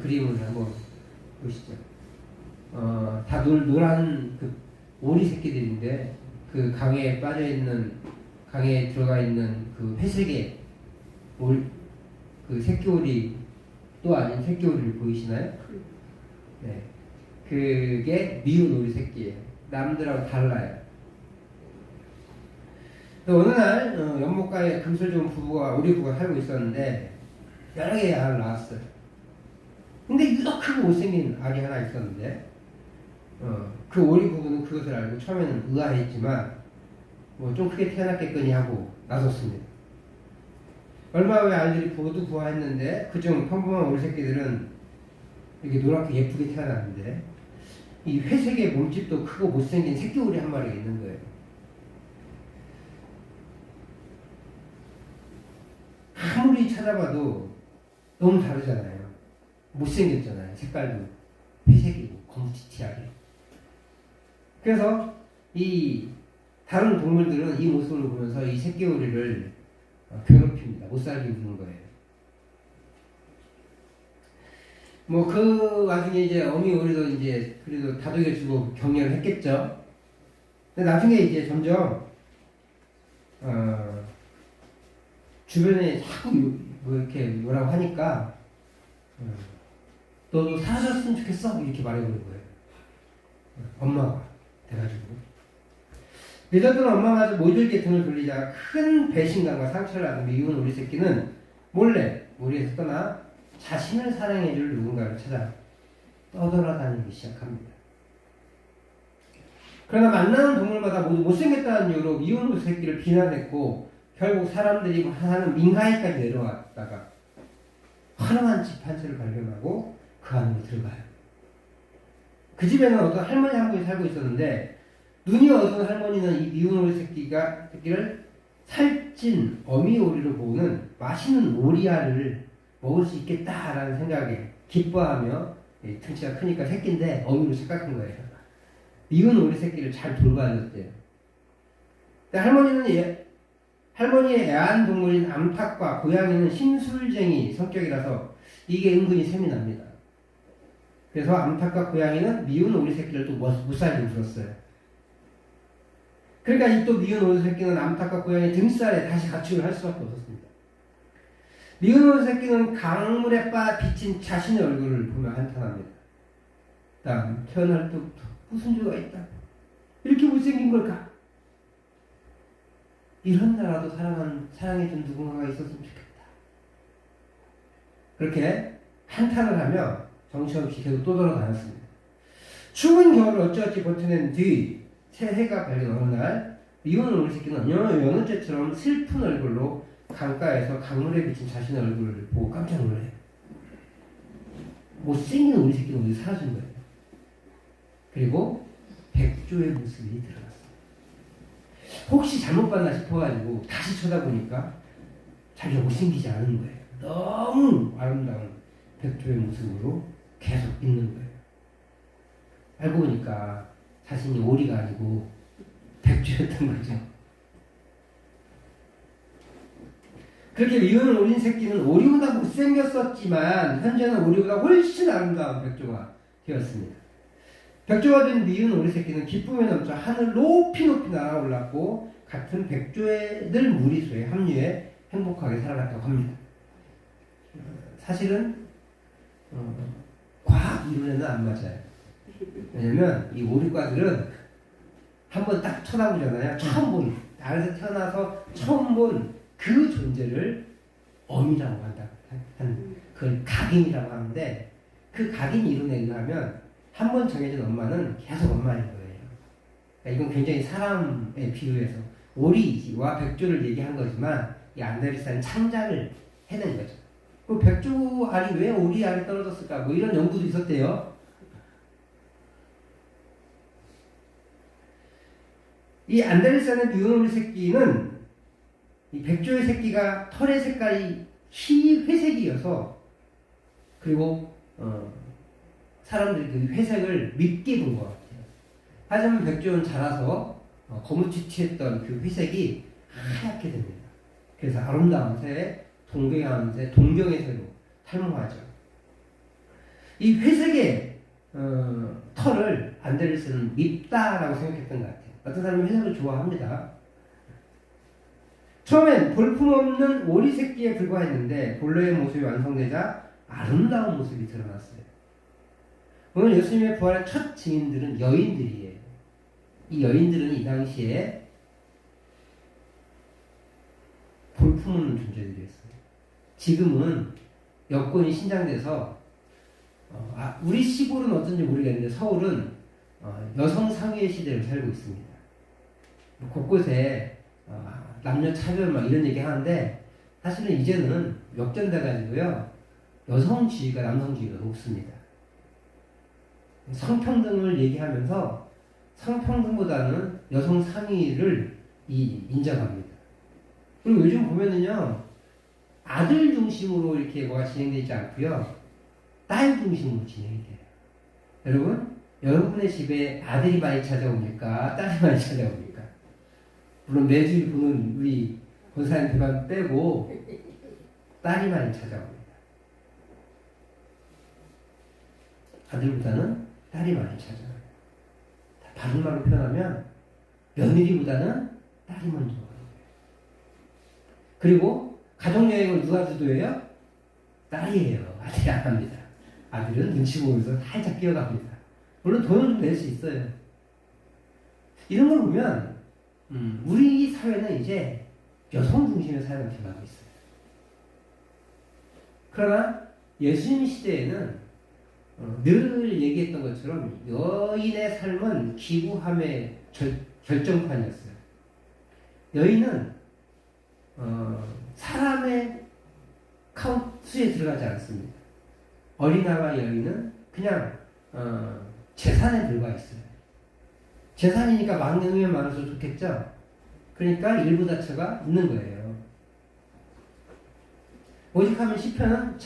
그림을 한번 보시죠. 다 노란 그 오리 새끼들인데 그 강에 강에 들어가 있는 그 회색의 그 새끼오리 또 아닌 새끼오리를 보이시나요? 네, 그게 미운 오리 새끼예요. 남들하고 달라요. 어느 날 연못가에 금술 좋은 오리 부부가 살고 있었는데 여러 개의 알을 낳았어요. 근데 유독 크고 못생긴 알이 하나 있었는데 그 오리 부부는 그것을 알고 처음에는 의아했지만 뭐 좀 크게 태어났겠거니 하고 나섰습니다. 얼마 후에 알들이 모두 부화했는데 그중 평범한 오리 새끼들은 이렇게 노랗게 예쁘게 태어났는데 이 회색의 몸집도 크고 못생긴 새끼 오리 한 마리가 있는 거예요. 아무리 찾아봐도 너무 다르잖아요. 못생겼잖아요. 색깔도 회색이고 검티티하게. 그래서 이 다른 동물들은 이 모습을 보면서 이 새끼 오리를 괴롭힙니다. 못살게 구는 거예요. 뭐 그 와중에 이제 어미 오리도 이제 그래도 다독여주고 격려를 했겠죠. 근데 나중에 이제 점점 주변에 자꾸 뭐 이렇게 뭐라고 하니까 너도 사라졌으면 좋겠어 이렇게 말해보는 거예요. 엄마가 돼가지고 늦었던 엄마가 모질게 등을 돌리자 큰 배신감과 상처를 받은 미운 오리 새끼는 몰래 무리에서 떠나 자신을 사랑해줄 누군가를 찾아 떠돌아다니기 시작합니다. 그러나 만나는 동물마다 모두 못생겼다는 이유로 미운 오리 새끼를 비난했고 결국 사람들이 하는 민가에까지 내려왔다가 화려한 집 한 채를 발견하고 그 안으로 들어가요. 그 집에는 어떤 할머니 한 분이 살고 있었는데 눈이 어두운 할머니는 이 미운 오리 새끼를 살찐 어미 오리로 보는 맛있는 오리알을 먹을 수 있겠다라는 생각에 기뻐하며 등치가 크니까 새끼인데 어미로 착각한 거예요. 미운 오리 새끼를 잘 돌봐줬대요. 할머니의 애완동물인 암탉과 고양이는 심술쟁이 성격이라서 이게 은근히 셈이 납니다. 그래서 암탉과 고양이는 미운 오리 새끼를 또 못살게 굴었어요. 그러니까 이 또 미운 오리 새끼는 암탉과 고양이 등살에 다시 가축을 할 수밖에 없었습니다. 미운 오리 새끼는 강물에 비친 자신의 얼굴을 보며 한탄합니다. 난 태어날 때부터 무슨 죄가 있다. 이렇게 못생긴 걸까? 이런 나라도 사랑해준 누군가가 있었으면 좋겠다. 그렇게 한탄을 하며 정신없이 계속 떠돌아다녔습니다. 추운 겨울을 어찌어찌 버텨낸 뒤 새해가 밝은 어느 날 미운 오리 새끼는 여느 때처럼 슬픈 얼굴로 강가에서 강물에 비친 자신의 얼굴을 보고 깜짝 놀래요. 못생긴 오리 새끼는 어디 사라진 거예요. 그리고 백조의 모습이 드러났어요. 혹시 잘못 봤나 싶어가지고 다시 쳐다보니까 자기가 못생기지 않은 거예요. 너무 아름다운 백조의 모습으로 계속 있는 거예요. 알고 보니까 자신이 오리가 아니고 백조였던 거죠. 그렇게 미운 오리 새끼는 오리보다 못생겼었지만 현재는 오리보다 훨씬 아름다운 백조가 되었습니다. 백조가 된 미운 오리 새끼는 기쁨에 넘쳐 하늘 높이 날아올랐고 같은 백조들 무리수에 합류해 행복하게 살아갔다고 합니다. 사실은 과학 이론에는 안 맞아요. 왜냐면 이 오리과들은 한번 딱 쳐다보잖아요. 처음 본, 나라에서 태어나서 처음 본 그 존재를 어미라고 그걸 각인이라고 하는데 그 각인 이론에 의하면 한 번 정해진 엄마는 계속 엄마인 거예요. 그러니까 이건 굉장히 사람에 비유해서 오리와 백조를 얘기한 거지만 이 안데르센은 창작을 해낸 거죠. 그 백조 알이 왜 오리 알이 떨어졌을까? 뭐 이런 연구도 있었대요. 이 안데르센의 미운 오리 새끼는 이 백조의 새끼가 털의 색깔이 회색이어서 그리고 사람들이 그 회색을 밉게 본 것 같아요. 하지만 백조는 자라서 거무튀튀했던 그 회색이 하얗게 됩니다. 그래서 아름다운 새, 동경의 새로 탈모하죠. 이 회색의 털을 안데르센은 밉다라고 생각했던 것 같아요. 어떤 사람은 회색을 좋아합니다. 처음엔 볼품없는 오리 새끼에 불과했는데 본래의 모습이 완성되자 아름다운 모습이 드러났어요. 오늘 예수님의 부활의 첫 증인들은 여인들이에요. 이 여인들은 이 당시에 볼품없는 존재들이었어요. 지금은 여권이 신장돼서 우리 시골은 어떤지 모르겠는데 서울은 여성 상위의 시대를 살고 있습니다. 곳곳에 남녀 차별 막 이런 얘기 하는데 사실은 이제는 역전돼 가지고요 여성주의가 남성주의가 높습니다. 성평등을 얘기하면서 성평등보다는 여성 상위를 인정합니다. 그리고 요즘 보면은요 아들 중심으로 이렇게 뭐가 진행되지 않고요 딸 중심으로 진행이 돼요. 여러분, 여러분의 집에 아들이 많이 찾아옵니까? 딸이 많이 찾아옵니까? 물론 매주 보는 우리 권사님들만 빼고 딸이 많이 찾아옵니다. 아들보다는 딸이 많이 찾아와요. 다른 말로 표현하면 며느리보다는 딸이 먼저 와요. 그리고 가족여행을 누가 주도해요? 딸이에요. 아들이 안 합니다. 아들은 눈치 보면서 살짝 끼어갑니다. 물론 돈은 좀 낼 수 있어요. 이런 걸 보면 우리 사회는 이제 여성 중심의 사회가 되어가고 있어요. 그러나 예수님 시대에는 늘 얘기했던 것처럼 여인의 삶은 기구함의 결정판이었어요. 여인은 사람의 수에 들어가지 않습니다. 어린아이와 여인은 그냥 재산에 들어가 있어요. 재산이니까 많으면 많을수록 좋겠죠? 그러니까 일부 자체가 있는 거예요. 오직하면 시편은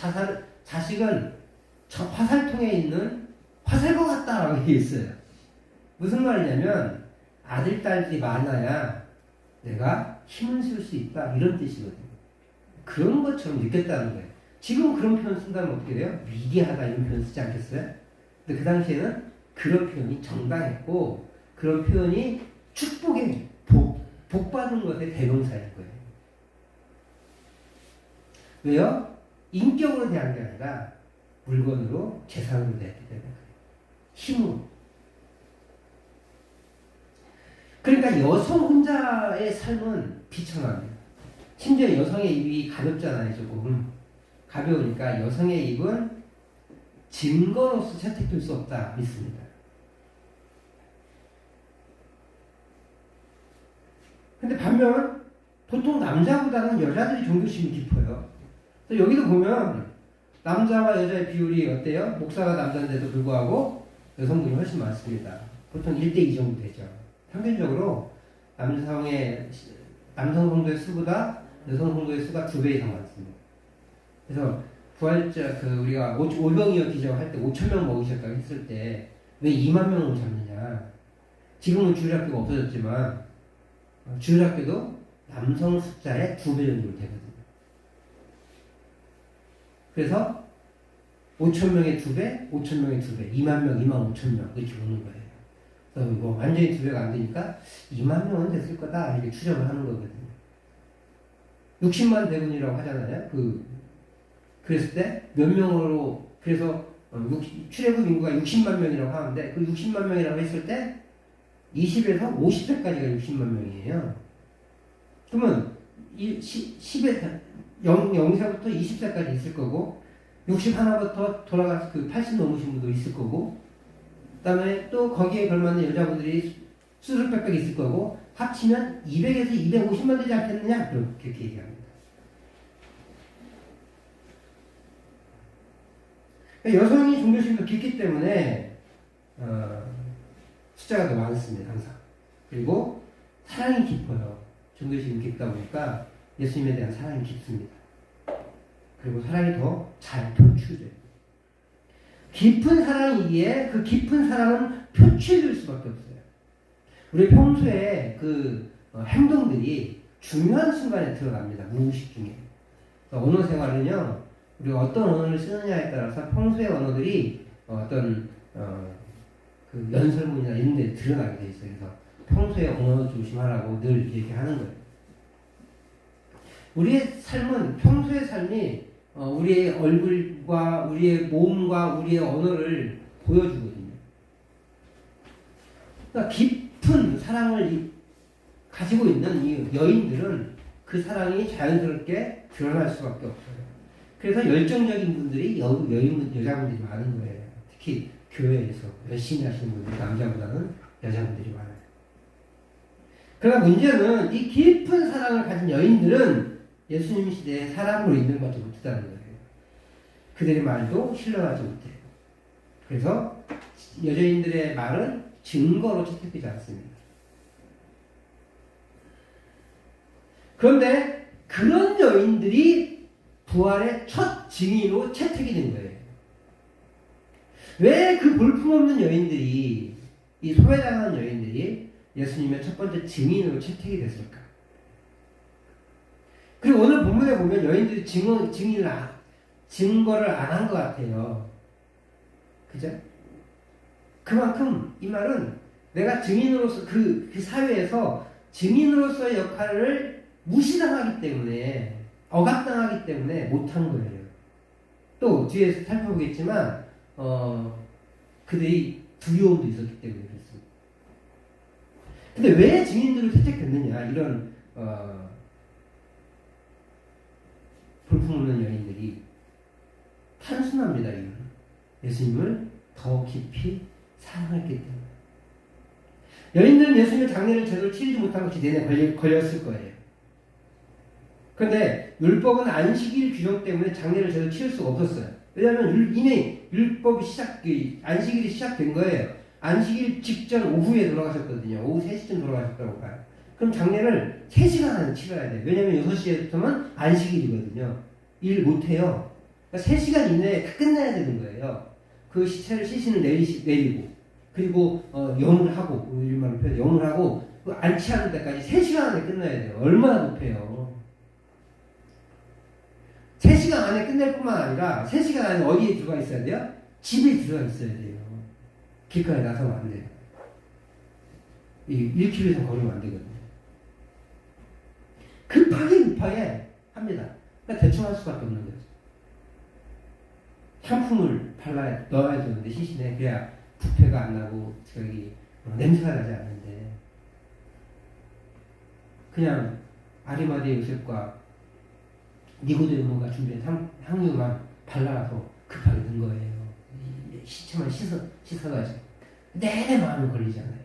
자식은 저 화살통에 있는 화살과 같다라고 얘기했어요. 무슨 말이냐면 아들, 딸들이 많아야 내가 힘을 쓸 수 있다 이런 뜻이거든요. 그런 것처럼 느꼈다는 거예요. 지금 그런 표현 쓴다면 어떻게 돼요? 위대하다 이런 표현 쓰지 않겠어요? 근데 그 당시에는 그런 표현이 정당했고 그런 표현이 축복의 복받은 것의 대명사일 거예요. 왜요? 인격으로 대한 게 아니라 물건으로 재산으로 대했기 때문에 힘으로. 그러니까 여성 혼자의 삶은 비천합니다. 심지어 여성의 입이 가볍잖아요. 조금 가벼우니까 여성의 입은 증거로서 채택될 수 없다 믿습니다. 근데 반면 보통 남자보다는 여자들이 종교심이 깊어요. 여기도 보면 남자와 여자의 비율이 어때요? 목사가 남자인데도 불구하고 여성분이 훨씬 많습니다. 보통 1대2 정도 되죠. 평균적으로 남성 성도의 수보다 여성 성도의 수가 2배 이상 많습니다. 그래서 부활자 우리가 5병이어 기적할 때 5,000명 먹으셨다고 했을 때 왜 2만 명을 잡느냐? 지금은 주일학교가 없어졌지만 주일학교도 남성 숫자의 2배 정도 되거든요. 그래서 5,000명의 2배, 5,000명의 2배, 2만 명, 2만 5천 명 이렇게 오는 거예요. 그래서 뭐 완전히 2배가 안 되니까 2만 명은 됐을 거다 이렇게 추정을 하는 거거든요. 60만 대군이라고 하잖아요. 그랬을 때 몇 명으로 그래서 출애굽 인구가 60만 명이라고 하는데 그 60만 명이라고 했을 때 20에서 50세까지가 60만 명이에요. 그러면 0세부터 20세까지 있을 거고 61부터 돌아가서 80 넘으신 분도 있을 거고 그 다음에 또 거기에 걸맞는 여자분들이 수술 빽빽 있을 거고 합치면 200에서 250만 되지 않겠느냐? 그렇게 얘기합니다. 여성이 종교심도 깊기 때문에 숫자가 더 많습니다. 항상. 그리고 사랑이 깊어요. 종교심이 깊다 보니까 예수님에 대한 사랑이 깊습니다. 그리고 사랑이 더 잘 표출돼요. 깊은 사랑이기에 그 깊은 사랑은 표출될 수밖에 없어요. 우리 평소에 행동들이 중요한 순간에 들어갑니다. 무의식 중에. 언어 생활은요, 우리가 어떤 언어를 쓰느냐에 따라서 평소의 언어들이 어떤 그 연설문이나 이런 데 드러나게 돼 있어요. 그래서 평소에 언어 조심하라고 늘 이렇게 하는 거예요. 우리의 삶은 평소의 삶이 우리의 얼굴과 우리의 몸과 우리의 언어를 보여주거든요. 그러니까 깊은 사랑을 가지고 있는 이 여인들은 그 사랑이 자연스럽게 드러날 수밖에 없어요. 그래서 열정적인 분들이 여자분들이 많은 거예요. 특히 교회에서 열심히 하시는 분들이 남자보다는 여자분들이 많아요. 그러나 문제는 이 깊은 사랑을 가진 여인들은 예수님 시대에 사람으로 인정받지 못했다는 거예요. 그들의 말도 신뢰하지 못해요. 그래서 여자인들의 말은 증거로 채택되지 않습니다. 그런데 그런 여인들이 부활의 첫 증인으로 채택이 된 거예요. 왜 그 볼품없는 여인들이, 이 소외당한 여인들이 예수님의 첫 번째 증인으로 채택이 됐을까? 그리고 오늘 본문에 보면 여인들이 증거를 안 한 것 같아요. 그죠? 그만큼 이 말은 내가 증인으로서 그 사회에서 증인으로서의 역할을 무시당하기 때문에, 억압당하기 때문에 못한 거예요. 또 뒤에서 살펴보겠지만 그들이 두려움도 있었기 때문에 그렇습니다. 근데 왜 증인들을 채택했느냐, 이런 볼품없는 여인들이 단순합니다. 이유는 예수님을 더 깊이 사랑했기 때문에. 여인들은 예수님의 장례를 제대로 치르지 못한 것이 내내 걸렸을 거예요. 그런데 율법은 안식일 규정 때문에 장례를 제대로 치를 수가 없었어요. 왜냐하면 이미 안식일이 시작된 거예요. 안식일 직전 오후에 돌아가셨거든요. 오후 3시쯤 돌아가셨다고 봐요. 그럼 장례를 3시간 안에 치러야 돼요. 왜냐하면 6시부터는 안식일이거든요. 일 못해요. 그러니까 3시간 이내에 다 끝내야 되는 거예요. 그 시체를 시신을 내리고, 그리고 영을 하고, 우리말로 표현 영을 하고, 안치하는 데까지 3시간 안에 끝나야 돼요. 얼마나 급해요. 3시간 안에 끝낼 뿐만 아니라 3시간 안에 어디에 들어가 있어야 돼요? 집에 들어가 있어야 돼요. 길가에 나서면 안 돼요. 1km 이상 걸으면 안 되거든요. 급하게 합니다. 그러니까 대충 할 수밖에 없는 거죠. 향품을 넣어야 되는데, 시신에. 그래야 부패가 안 나고 냄새가 나지 않는데, 그냥 아리마대 요셉과 니고데모가 준비한 향유만 발라서 급하게 넣은 거예요. 시체만 씻어가지고 내내 마음이 걸리잖아요.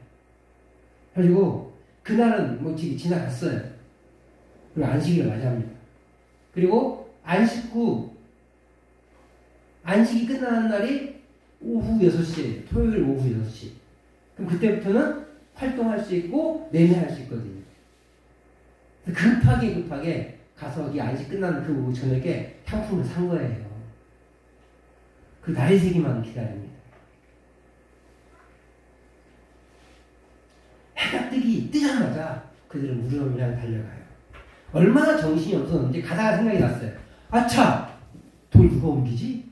그리고 그날은 지나갔어요. 그리고 안식일을 맞이합니다. 그리고 안식이 끝나는 날이 오후 6시, 토요일 오후 6시. 그럼 그때부터는 활동할 수 있고 내내할 수 있거든요. 급하게 가서 이 안식 끝나는 그 오후 저녁에 향품을 산 거예요. 그 날이 새기만 기다립니다. 해가 뜨자마자 그들은 무덤을 향해 달려가요. 얼마나 정신이 없었는지 가다가 생각이 났어요. 아차! 돌 누가 옮기지?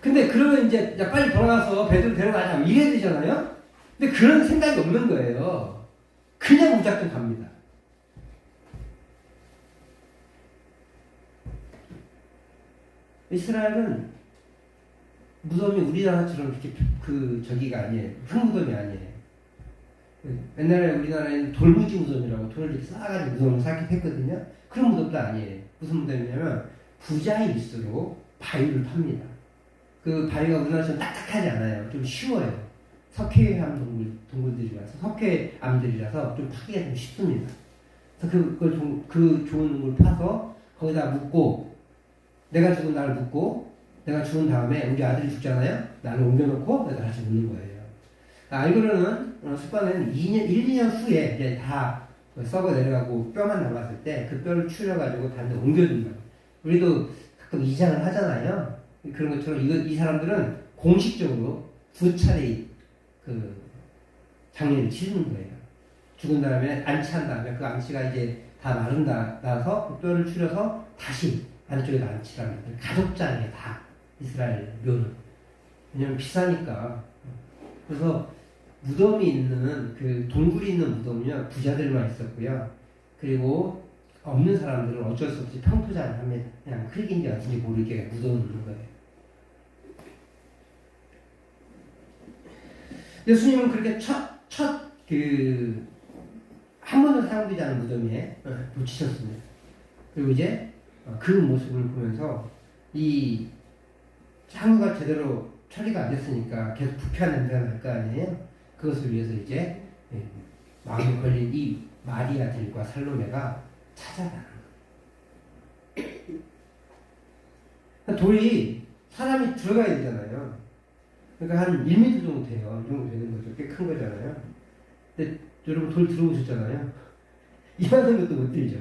근데 그러면 이제 빨리 돌아가서 베드로 데려가자 이래야 되잖아요? 근데 그런 생각이 없는 거예요. 그냥 무작정 갑니다. 이스라엘은 무덤이 우리나라처럼 이렇게 저기가 아니에요. 흙무덤이 아니에요. 옛날에 우리나라에는 돌무지 무덤이라고 돌을 이렇게 쌓아가지고 무덤을 쌓긴 했거든요. 그런 무덤도 아니에요. 무슨 무덤이냐면 부자일수록 바위를 팝니다. 그 바위가 우리나라처럼 딱딱하지 않아요. 좀 쉬워요. 석회암 동굴들이라서, 석회암들이라서 좀 파기가 좀 쉽습니다. 그래서 그 좋은 동굴 파서 거기다 묻고, 내가 죽은 나를 묻고, 내가 죽은 다음에 우리 아들이 죽잖아요? 나를 옮겨놓고 내가 다시 묻는 거예요. 알고는 습관은 1, 2년 후에 이제 다 썩어 내려가고 뼈만 남았을 때 그 뼈를 추려가지고 다른 데 옮겨준다. 우리도 가끔 이장을 하잖아요. 그런 것처럼 이 사람들은 공식적으로 2차례 장례를 치르는 거예요. 죽은 다음에 안치한 다음에 그 안치가 이제 다 나서 그 뼈를 추려서 다시 안쪽에다 안치랍니다. 가족장에 다 이스라엘 묘는. 왜냐면 비싸니까. 그래서 무덤이 있는 그 동굴이 있는 무덤은요 부자들만 있었고요. 그리고 없는 사람들은 어쩔 수 없이 평토자를 그냥 흙인지 어딘지 모르게 묻어 놓는 거예요. 예수님은 그렇게 한 번도 사용되지 않은 무덤에 붙이셨습니다. 그리고 이제 그 모습을 보면서 이 향유가 제대로 처리가 안 됐으니까 계속 부패한 냄새가 날 거 아니에요? 그것을 위해서 이제 마음에 걸린 이 마리아들과 살로메가 찾아가는 거예요. 돌이 사람이 들어가야 되잖아요. 그러니까 한 1m 정도 돼요. 이 정도 되는 거죠. 꽤 큰 거잖아요. 근데 여러분 돌 들어오셨잖아요. 이만한 것도 못 들죠.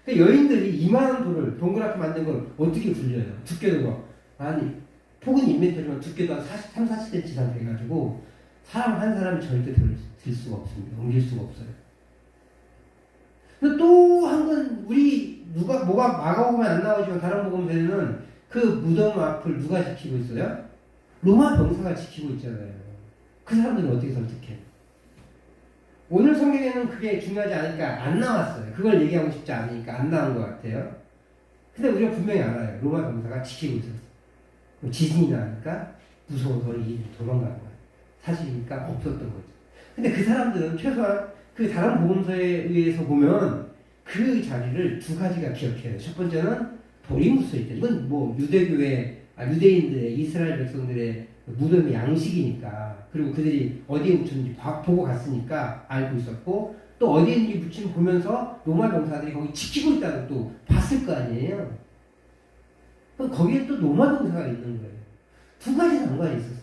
그러니까 여인들이 이만한 돌을 동그랗게 만든 걸 어떻게 굴려요? 두께도 막 아니 폭은 1m면 두께도 한 3, 40cm 이상 돼가지고 사람 한 사람이 절대 들 수가 없습니다. 옮길 수가 없어요. 근데 또 한 건 우리 뭐가 마가복음에 안 나오지만 다른 복음에는 그 무덤 앞을 누가 지키고 있어요? 로마 병사가 지키고 있잖아요. 그 사람들은 어떻게 설득해? 오늘 성경에는 그게 중요하지 않으니까 안 나왔어요. 그걸 얘기하고 싶지 않으니까 안 나온 것 같아요. 근데 우리가 분명히 알아요. 로마 병사가 지키고 있었어. 지진이 나니까 무서워서 도망가는 거예요. 사실이니까 없었던 거죠. 근데 그 사람들은 최소한 그 다른 복음서에 의해서 보면 그 자리를 두 가지가 기억해요. 첫 번째는 돌이 묻혀 있다. 이건 뭐 유대인들의 이스라엘 백성들의 무덤의 양식이니까 그리고 그들이 어디에 묻혔는지 보고 갔으니까 알고 있었고 또 어디에 있는지 묻힌 보면서 로마 병사들이 거기 지키고 있다고 또 봤을 거 아니에요. 거기에 또 로마 병사가 있는 거예요. 두 가지 난관이 있었어요.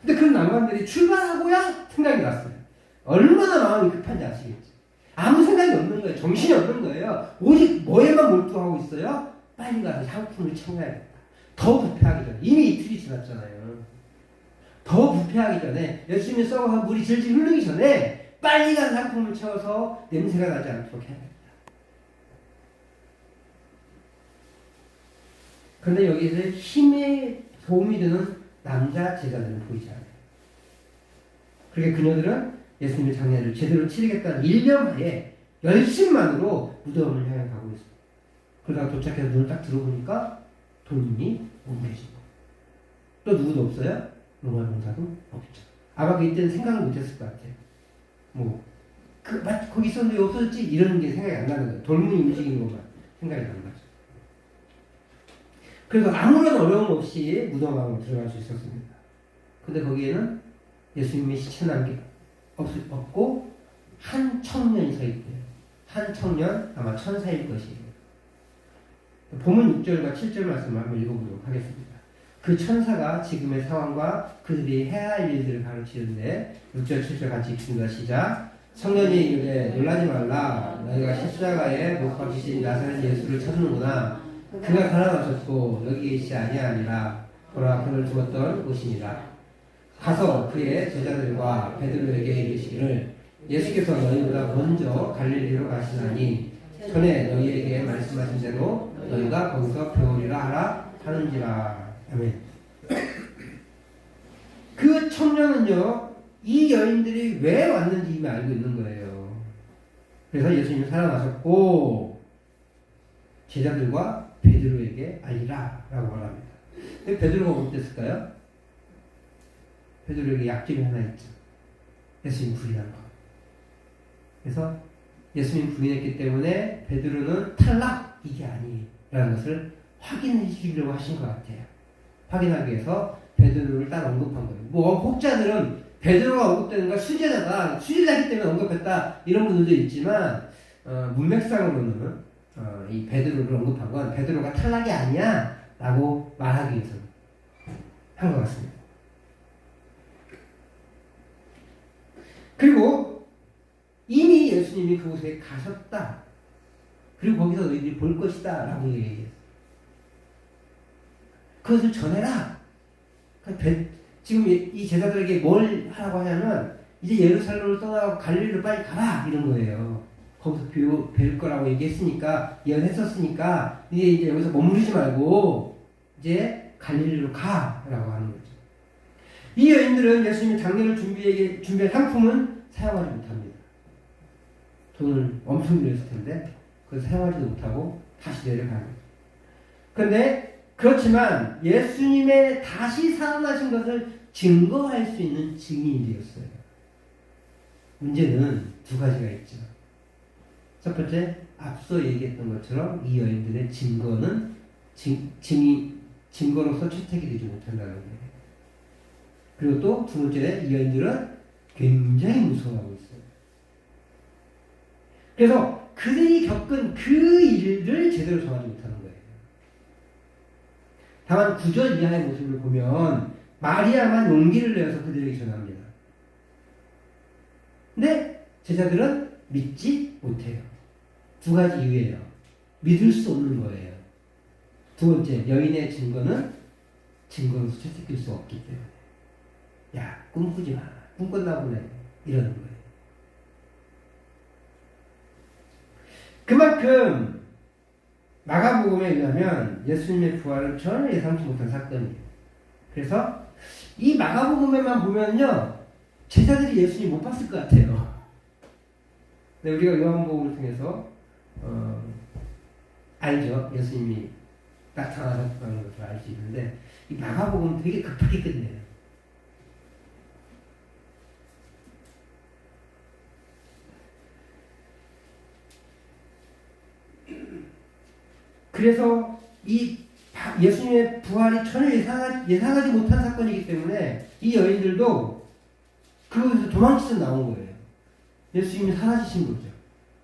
근데 그 난관들이 출발하고야 생각이 났어요. 얼마나 마음이 급한지 아시겠죠? 아무 생각이 없는 거예요. 정신이 없는 거예요. 오직 뭐에만 몰두하고 있어요? 빨리 가서 상품을 챙겨야겠다. 더 부패하기 전에. 이미 이틀이 지났잖아요. 더 부패하기 전에 열심히 썩어서 물이 질질 흐르기 전에 빨리 가서 상품을 채워서 냄새가 나지 않도록 해야겠다. 그런데 여기서 힘에 도움이 되는 남자 제자들은 보이지 않아요. 그러니까 그녀들은 예수님의 장례를 제대로 치르겠다는 일념하에 열심만으로 무덤을 향해 가고 있어요. 그러다가 도착해서 눈을 딱 들어보니까 돌문이 뭉개지고 또 누구도 없어요? 로마 병사도 없죠. 아마 그때는 생각을 못했을 것 같아요. 거기 있었는데 없어졌지? 이런 게 생각이 안 나는 거예요. 돌문이 움직이는 것만 생각이 나는 거죠. 그래서 아무런 어려움 없이 무덤 안으로 들어갈 수 있었습니다. 근데 거기에는 예수님의 시체 남기 없고 한 청년이 서 있대요. 한 청년 아마 천사일 것이에요. 본문 6절과 7절 말씀을 한번 읽어보도록 하겠습니다. 그 천사가 지금의 상황과 그들이 해야 할 일들을 가르치는데 6절 7절 같이 읽습니다. 시작. 청년이 이르되 놀라지 말라. 너희가 십자가에 못 박히신 나사렛 예수를 찾는구나. 그가 살아나셨고 여기 계시지 아니하니라. 보라 그를 두었던 곳이니라. 가서 그의 제자들과 베드로에게 이르시기를 예수께서 너희보다 먼저 갈릴리로 가시나니 전에 너희에게 말씀하신 대로 너희가 거기서 배우리라 하라 하는지라. 아멘. 그 청년은요 이 여인들이 왜 왔는지 이미 알고 있는 거예요. 그래서 예수님이 살아나셨고 제자들과 베드로에게 알리라 라고 말합니다. 근데 베드로가 어땠을까요? 베드로에게 약점이 하나 있죠. 예수님 부인한 거. 그래서 예수님 부인했기 때문에 베드로는 탈락! 이게 아니라는 것을 확인해 주려고 하신 것 같아요. 확인하기 위해서 베드로를 딱 언급한 거예요. 혹자들은 베드로가 언급되는 건 수제자이기 때문에 언급했다 이런 분들도 있지만 문맥상으로는 이 베드로를 언급한 건 베드로가 탈락이 아니야 라고 말하기 위해서 한 것 같습니다. 그리고 이미 예수님이 그곳에 가셨다. 그리고 거기서 너희들이 볼 것이다 라고 얘기했어요. 그것을 전해라. 지금 이 제자들에게 뭘 하라고 하냐면 이제 예루살렘을 떠나고 갈릴리로 빨리 가라 이런 거예요. 거기서 배울 거라고 얘기했으니까 예언했었으니까 이제 여기서 머무르지 말고 이제 갈릴리로 가라고 하는 거죠. 이 여인들은 예수님이 장례를 준비한 상품은 사용하지 못합니다. 돈을 엄청 들였을 텐데 그걸 사용하지도 못하고 다시 내려가는 거죠. 그런데 그렇지만 예수님의 다시 살아나신 것을 증거할 수 있는 증인이 되었어요. 문제는 두 가지가 있죠. 첫 번째, 앞서 얘기했던 것처럼 이 여인들의 증거는 증거로서 채택이 되지 못한다는 거예요. 그리고 또 두 번째, 이 여인들은 굉장히 무서워하고 있어요. 그래서 그들이 겪은 그 일을 제대로 정하지 못하는 거예요. 다만 9절 이하의 모습을 보면 마리아만 용기를 내어서 그들에게 전합니다. 근데 제자들은 믿지 못해요. 두 가지 이유예요. 믿을 수 없는 거예요. 두 번째, 여인의 증거는 증거로서 채택될 수 없기 때문에. 야, 꿈꾸지 마. 꿈꿨나 보네. 이러는 거예요. 그만큼 마가복음에 의하면 예수님의 부활을 전혀 예상치 못한 사건이에요. 그래서 이 마가복음에만 보면요, 제자들이 예수님 못 봤을 것 같아요. 근데 우리가 요한복음을 통해서 알죠. 예수님이 나타나셨다는 것을 알 수 있는데 이 마가복음은 되게 급하게 끝내요. 그래서 이 예수님의 부활이 전혀 예상하지 못한 사건이기 때문에 이 여인들도 그곳에서 도망치듯 나온 거예요. 예수님이 사라지신 거죠.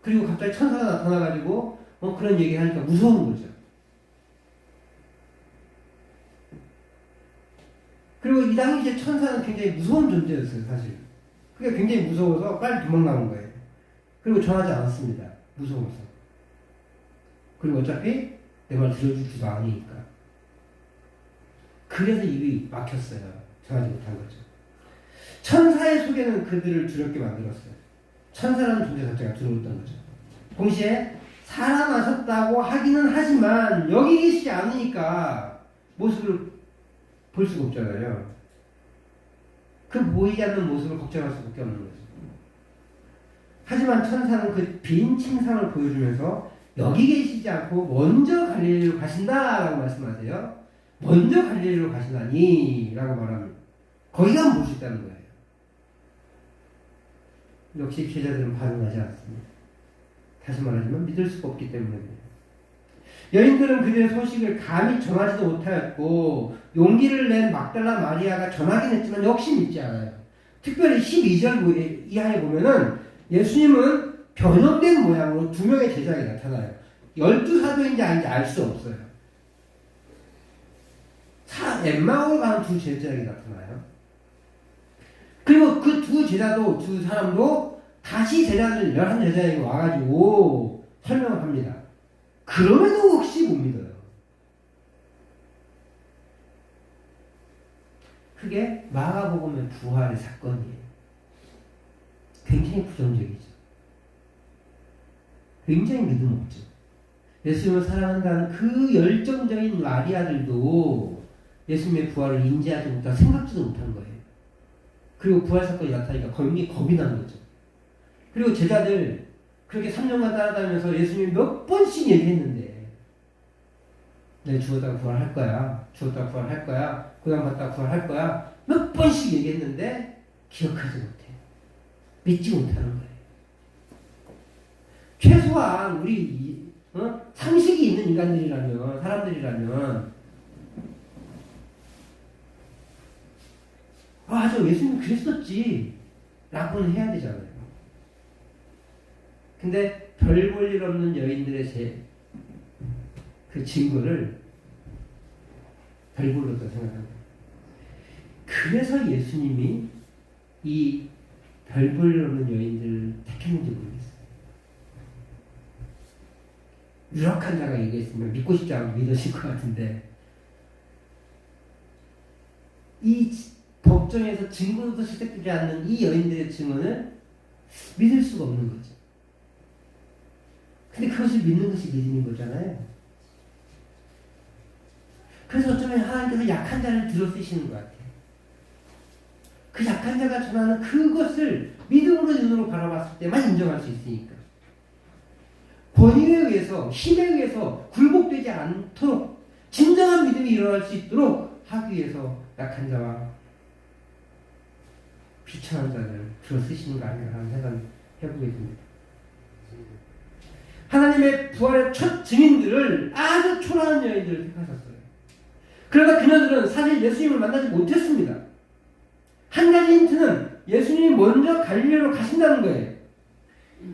그리고 갑자기 천사가 나타나가지고 그런 얘기하니까 무서운 거죠. 그리고 이 당시에 천사는 굉장히 무서운 존재였어요, 사실. 그게 굉장히 무서워서 빨리 도망 나온 거예요. 그리고 전하지 않았습니다. 무서워서. 그리고 어차피 내 말 들어주지도 않으니까. 그래서 입이 막혔어요. 전하지 못한 거죠. 천사의 소개는 그들을 두렵게 만들었어요. 천사라는 존재 자체가 두려웠던 거죠. 동시에 살아나셨다고 하기는 하지만 여기 계시지 않으니까 모습을 볼 수가 없잖아요. 그 보이지 않는 모습을 걱정할 수밖에 없는 거죠. 하지만 천사는 그 빈 침상을 보여주면서 여기 계시지 않고 먼저 갈릴리로 가신다라고 말씀하세요. 먼저 갈릴리로 가시다니 라고 말합니다. 거기 가면 볼 수 있다는 거예요. 역시 제자들은 반응하지 않습니다. 다시 말하지만 믿을 수가 없기 때문입니다. 여인들은 그들의 소식을 감히 전하지도 못하였고 용기를 낸 막달라 마리아가 전하긴 했지만 역시 믿지 않아요. 특별히 12절 이하에 보면은 예수님은 변형된 모양으로 두 명의 제자가 나타나요. 12사도인지 아닌지 알 수 없어요. 엠마오로 가는 두 제자가 나타나요. 그리고 그 두 제자도, 두 사람도 다시 제자들 11제자에게 와가지고 설명을 합니다. 그럼에도 혹시 못 믿어요. 그게 마가복음의 부활의 사건이에요. 굉장히 부정적이죠. 굉장히 믿음 없죠. 예수님을 사랑한다는 그 열정적인 마리아들도 예수님의 부활을 인지하지 못하고 생각지도 못한 거예요. 그리고 부활 사건이 나타나니까 겁이 나는 거죠. 그리고 제자들 그렇게 3년간 따라다니면서 예수님이 몇 번씩 얘기했는데 내가 죽었다가 부활할 거야. 죽었다가 부활할 거야. 고난받다가 부활할 거야. 몇 번씩 얘기했는데 기억하지 못해요. 믿지 못하는 거예요. 최소한 우리 상식이 있는 인간들이라면, 사람들이라면 맞아, 예수님 그랬었지 라고는 해야 되잖아요. 근데 별 볼 일 없는 여인들의 그 증거를 별 볼로도 생각합니다. 그래서 예수님이 이 별 볼 일 없는 여인들을 택했는지 모르겠어요. 유력한 자가 얘기했으면 믿고 싶지 않고 믿으실 것 같은데 이 법정에서 증거도 채택되지 않는 이 여인들의 증언을 믿을 수가 없는 거죠. 근데 그것을 믿는 것이 믿음인 거잖아요. 그래서 어쩌면 하나님께서 약한 자를 들어 쓰시는 것 같아요. 그 약한 자가 전하는 그것을 믿음으로 눈으로 바라봤을 때만 인정할 수 있으니까. 권위에 의해서, 힘에 의해서 굴복되지 않도록 진정한 믿음이 일어날 수 있도록 하기 위해서 약한 자와 비천한 자를 들어 쓰시는 거 아닌가 하는 생각을 해보게 됩니다. 하나님의 부활의 첫 증인들을 아주 초라한 여인들을 택하셨어요. 그러나 그녀들은 사실 예수님을 만나지 못했습니다. 한 가지 힌트는 예수님이 먼저 갈릴리로 가신다는 거예요.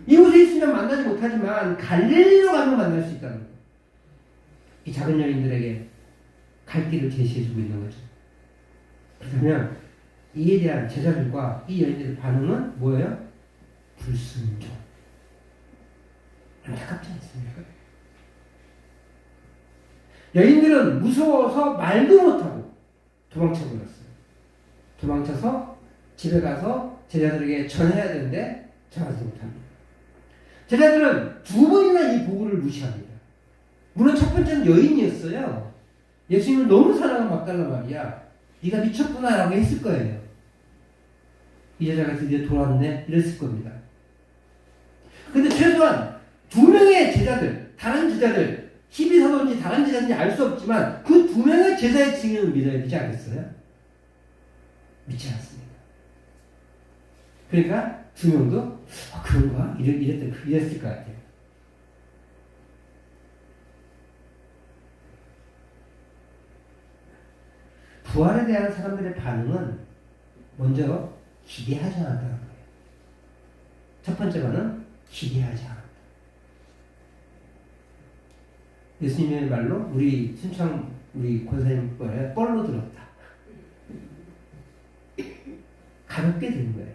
이곳에 있으면 만나지 못하지만 갈릴리로 가면 만날 수 있다는 거예요. 이 작은 여인들에게 갈 길을 제시해주고 있는 거죠. 그러면 이에 대한 제자들과 이 여인들의 반응은 뭐예요? 불순종. 안타깝지 않습니까? 여인들은 무서워서 말도 못하고 도망쳐버렸어요. 도망쳐서 집에 가서 제자들에게 전해야 되는데 전하지 못합니다. 제자들은 두 번이나 이 보고를 무시합니다. 물론 첫 번째는 여인이었어요. 예수님을 너무 사랑한 막달라 마리아, 네가 미쳤구나 라고 했을 거예요. 이 여자가 드디어 돌아왔네 이랬을 겁니다. 근데 최소한 두 명의 제자들, 다른 제자들, 12사도인지 다른 제자인지 알 수 없지만 그 두 명의 제자의 증인을 믿어야 되지 않겠어요? 믿지 않습니다. 그러니까 두 명도 그런가? 이랬을 것 같아요. 부활에 대한 사람들의 반응은 먼저 기대하지 않았다는 거예요. 첫 번째 반은 기대하지 않았다. 예수님의 말로 우리 순창 우리 권사님 거에 뻘로 들었다. 가볍게 들은 거예요.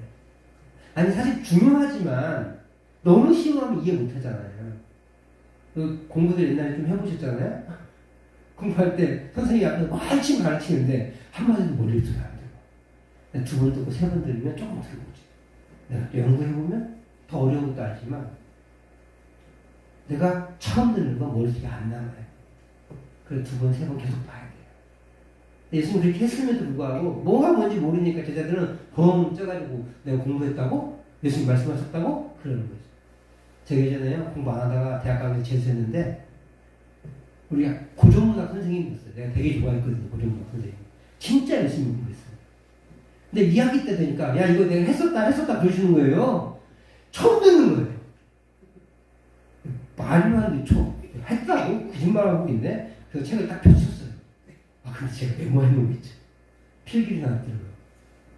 아니 사실 중요하지만 너무 쉬워하면 이해 못하잖아요. 그 공부들 옛날에 좀 해보셨잖아요. 공부할 때 선생님이 앞에서 한참 가르치는데 한마디도 머리를 들어야 안 돼요. 두 번 듣고 세 번 들으면 조금 들어보지. 내가 연구해보면 더 어려운 것도 알지만 내가 처음 듣는 건 머릿속에 안 남아요. 그래서 두 번, 세 번 계속 봐야 돼요. 예수님 그렇게 했음에도 불구하고 뭐가 뭔지 모르니까 제자들은 벙 쪄가지고 내가 공부했다고? 예수님 말씀하셨다고? 그러는 거죠. 제가 예전에요 공부 안 하다가 대학 가면서 재수했는데 우리가 고전문학 선생님이었어요. 내가 되게 좋아했거든요. 고전문학 선생님. 진짜 열심히 공부했어요. 근데 2학기 때 되니까 야 이거 내가 했었다 그러시는 거예요. 처음 듣는 거예요. 말로 하는데 했다고? 거짓말하고 있네? 그래서 책을 딱 펼쳤어요. 아, 근데 제가 메모해 놓은 거 있죠. 필기를 나왔더라고요.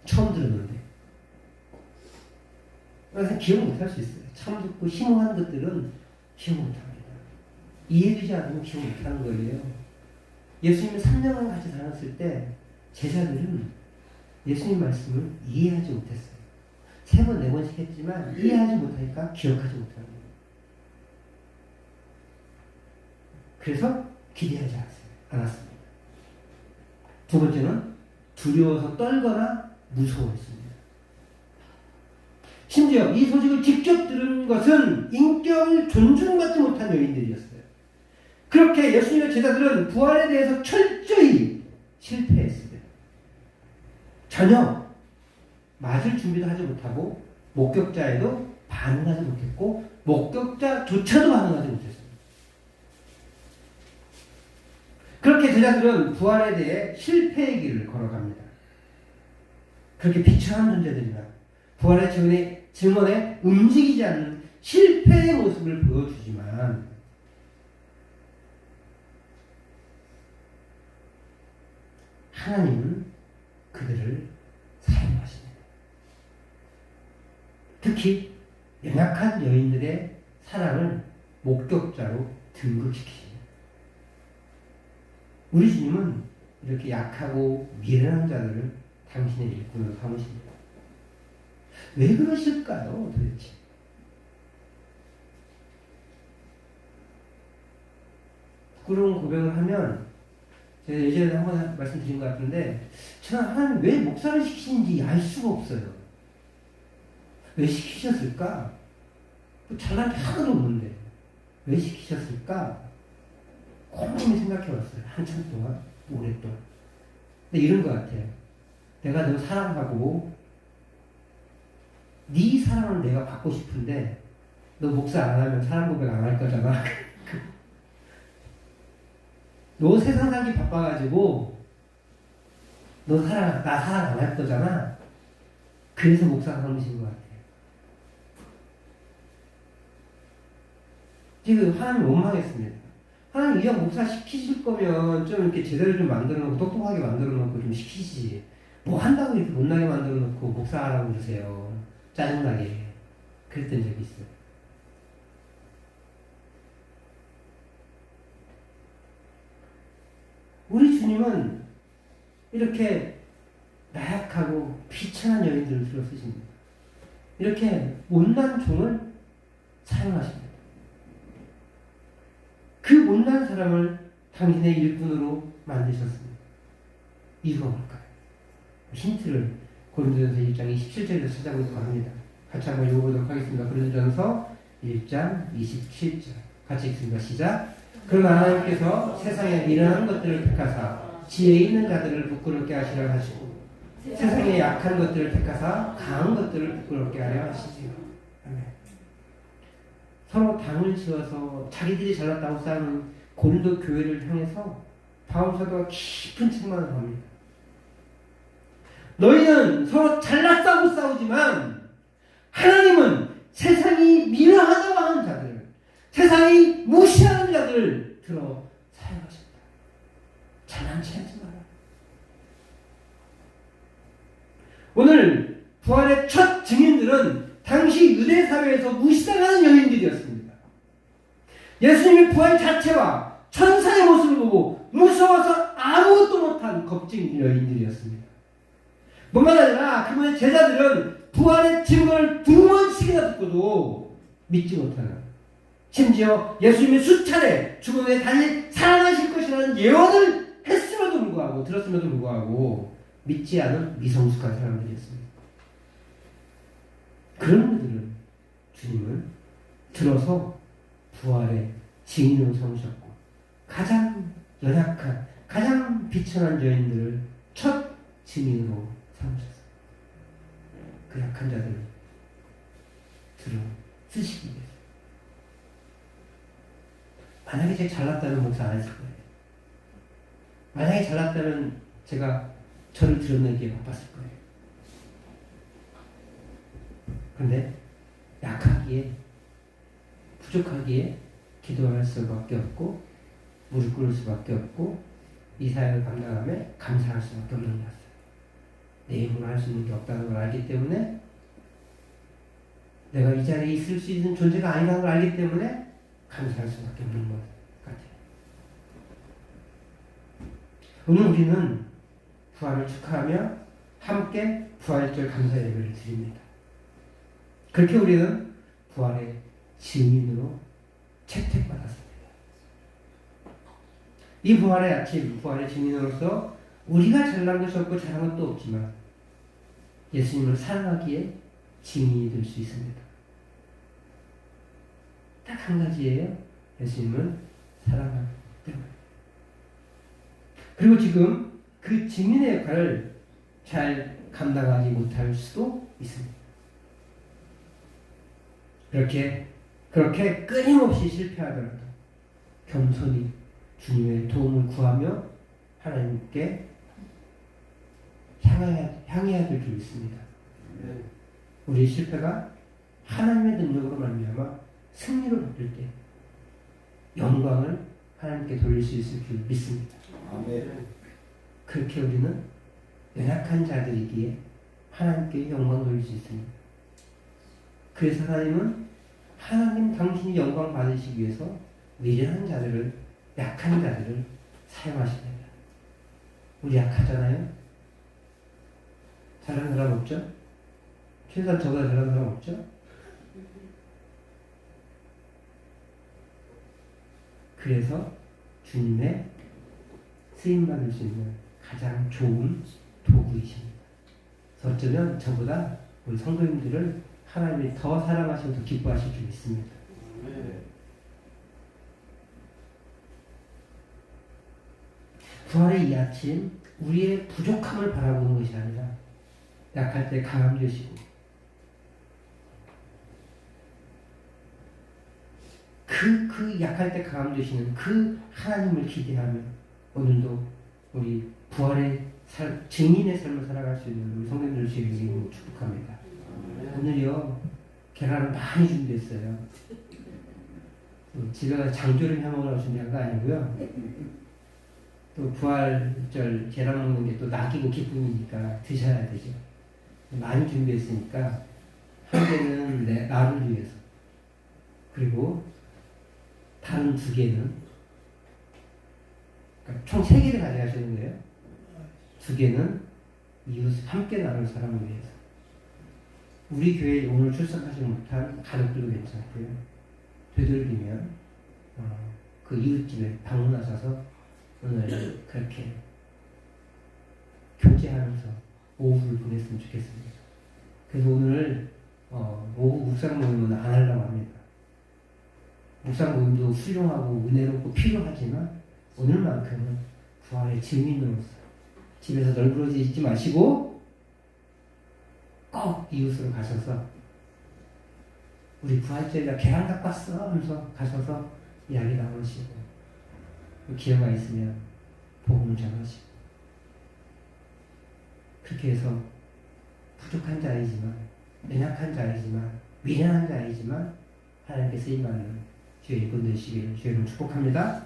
처음 들었는데. 그래서 기억 못할 수 있어요. 처음 듣고 심오한 것들은 기억 못합니다. 이해되지 않으면 기억 못하는 거예요. 예수님이 3년간 같이 다녔을 때 제자들은 예수님 말씀을 이해하지 못했어요. 3번, 4번씩 했지만 이해하지 못하니까 기억하지 못하는 거예요. 그래서 기대하지 않았습니다. 두 번째는 두려워서 떨거나 무서워했습니다. 심지어 이 소식을 직접 들은 것은 인격을 존중받지 못한 여인들이었어요. 그렇게 예수님의 제자들은 부활에 대해서 철저히 실패했습니다. 전혀 맞을 준비도 하지 못하고 목격자에도 반응하지 못했고 목격자조차도 반응하지 못했습니다. 그렇게 제자들은 부활에 대해 실패의 길을 걸어갑니다. 그렇게 비참한 존재들이나 부활의 증언에 움직이지 않는 실패의 모습을 보여주지만 하나님은 그들을 사용하십니다. 특히 연약한 여인들의 사랑을 목격자로 등극시키십니다. 우리 주님은 이렇게 약하고 미련한 자들을 당신의 일꾼으로 삼으십니다. 왜 그러실까요, 도대체? 부끄러운 고백을 하면 제가 예전에 한번 말씀드린 것 같은데 저는 하나님 왜 목사를 시키신지 알 수가 없어요. 왜 시키셨을까? 잘난 게 하나도 없는데 왜 시키셨을까? 곰곰이 생각해 봤어요. 한참 동안. 오랫동안. 근데 이런 것 같아요. 내가 너 사랑하고 네 사랑을 내가 받고 싶은데 너 목사 안 하면 사랑 고백 안 할 거잖아. 너 세상 살기 바빠가지고 나 사랑 안 할 거잖아. 그래서 목사 삼으신 것 같아요. 지금 하나님 원망했습니다. 하나님 이왕 목사 시키실 거면 좀 이렇게 제대로 좀 만들어 놓고 똑똑하게 만들어 놓고 좀 시키시지. 뭐 한다고 이렇게 못나게 만들어 놓고 목사하라고 그러세요. 짜증나게. 그랬던 적이 있어요. 우리 주님은 이렇게 나약하고 비천한 여인들을 들어 쓰십니다. 이렇게 못난 종을 사용하십니다. 그 못난 사람을 당신의 일꾼으로 만드셨습니다. 이유가 뭘까요? 힌트를 고린도전서 1장 27절에서 찾아보도록 합니다. 같이 한번 읽어보도록 하겠습니다. 고린도전서 1장 27절 같이 읽습니다. 시작. 그러나 하나님께서 세상에 미련한 것들을 택하사 지혜 있는 자들을 부끄럽게 하시려 하시고 세상에 약한 것들을 택하사 강한 것들을 부끄럽게 하려 하시지요. 아멘. 서로 당을 지어서 자기들이 잘났다고 싸우는 고린도 교회를 향해서 바울 사도가 깊은 책망을 합니다. 너희는 서로 잘났다고 싸우지만 하나님은 세상이 미워하다고 하는 자들, 세상이 무시하는 자들을 들어 사용하신다. 장난치 하지 마라. 오늘 부활의 첫 증인들은 당시 유대 사회에서 무시당하는 여인들이었습니다. 예수님의 부활 자체와 천사의 모습을 보고 무서워서 아무것도 못한 겁쟁이 여인들이었습니다. 뿐만 아니라 그분의 제자들은 부활의 증거를 2번씩이나 듣고도 믿지 못하는, 심지어 예수님이 수차례 죽음 후에 다시 살아나실 것이라는 예언을 했음에도 불구하고, 들었음에도 불구하고 믿지 않은 미성숙한 사람들이었습니다. 그런 분들은 주님을 들어서 부활의 증인으로 삼으셨고 가장 연약한, 가장 비천한 여인들을 첫 증인으로 삼으셨어요. 그 약한 자들을 들어 쓰시기 위해서. 만약에 제가 잘났다면 목사 안 했을 거예요. 만약에 잘났다면 제가 저를 드러내기에 바빴을 거예요. 그런데 약하기에, 부족하기에 기도할 수밖에 없고 무릎 꿇을 수밖에 없고 이 사역을 감당하며 감사할 수밖에 없는 것이었어요. 내 힘으로 할 수 있는 게 없다는 걸 알기 때문에, 내가 이 자리에 있을 수 있는 존재가 아니라는 걸 알기 때문에 감사할 수밖에 없는 것 같아요. 오늘 우리는 부활을 축하하며 함께 부활절 감사 예배를 드립니다. 그렇게 우리는 부활의 증인으로 채택받았습니다. 이 부활의 아침, 부활의 증인으로서 우리가 잘난 것이 없고 잘한 것도 없지만 예수님을 사랑하기에 증인이 될 수 있습니다. 딱 한 가지예요. 예수님을 사랑하기 때문에. 그리고 지금 그 증인의 역할을 잘 감당하지 못할 수도 있습니다. 그렇게 끊임없이 실패하더라도 겸손히 주님의 도움을 구하며 하나님께 향해야 될 줄 믿습니다. 우리의 실패가 하나님의 능력으로 말미암아 승리로 바뀔 때 영광을 하나님께 돌릴 수 있을 줄 믿습니다. 아멘. 그렇게 우리는 연약한 자들이기에 하나님께 영광 돌릴 수 있습니다. 그래서 하나님은 하나님 당신이 영광 받으시기 위해서 미련한 자들을, 약한 자들을 사용하십니다. 우리 약하잖아요? 잘하는 사람 없죠? 최소한 저보다 잘하는 사람 없죠? 그래서 주님의 쓰임받을 수 있는 가장 좋은 도구이십니다. 어쩌면 저보다 우리 성도님들을 하나님이 더 사랑하시고 더 기뻐하실 줄 믿습니다. 부활의 이 아침 우리의 부족함을 바라보는 것이 아니라 약할 때 강함 되시고 그 약할 때 강함 되시는 그 하나님을 기대하며 오늘도 우리 부활의 증인의 삶을 살아갈 수 있는 우리 성도들 주님을 축복합니다. 오늘요 계란을 많이 준비했어요. 집에 장조림 해먹으라고 준비한 거 아니고요. 또 부활절 계란 먹는 게 또 낙이고 기쁨이니까 드셔야 되죠. 많이 준비했으니까 한 개는 나를 위해서, 그리고 다른 두 개는, 그러니까 총 3개를 가져가시는 거예요. 2개는 이웃 함께 나눌 사람을 위해서. 우리 교회에 오늘 출석하지 못한 가족들도 괜찮고요. 되도록이면 그 이웃집에 방문하셔서 오늘 그렇게 교제하면서 오후를 보냈으면 좋겠습니다. 그래서 오늘 오후 묵상 모임은 안 하려고 합니다. 묵상 모임도 훌륭하고 은혜롭고 필요하지만 오늘만큼은 부활의 증인으로서 집에서 널브러지지 마시고 꼭 이웃으로 가셔서 우리 부활절이라 계란 갖고 왔어 하면서 가셔서 이야기 나누시고 기회가 있으면 복음을 전하시고 그렇게 해서 부족한 자이지만 연약한 자이지만 미련한 자이지만 하나님께 쓰임받는 주의 일꾼 되시기를 주의로 축복합니다.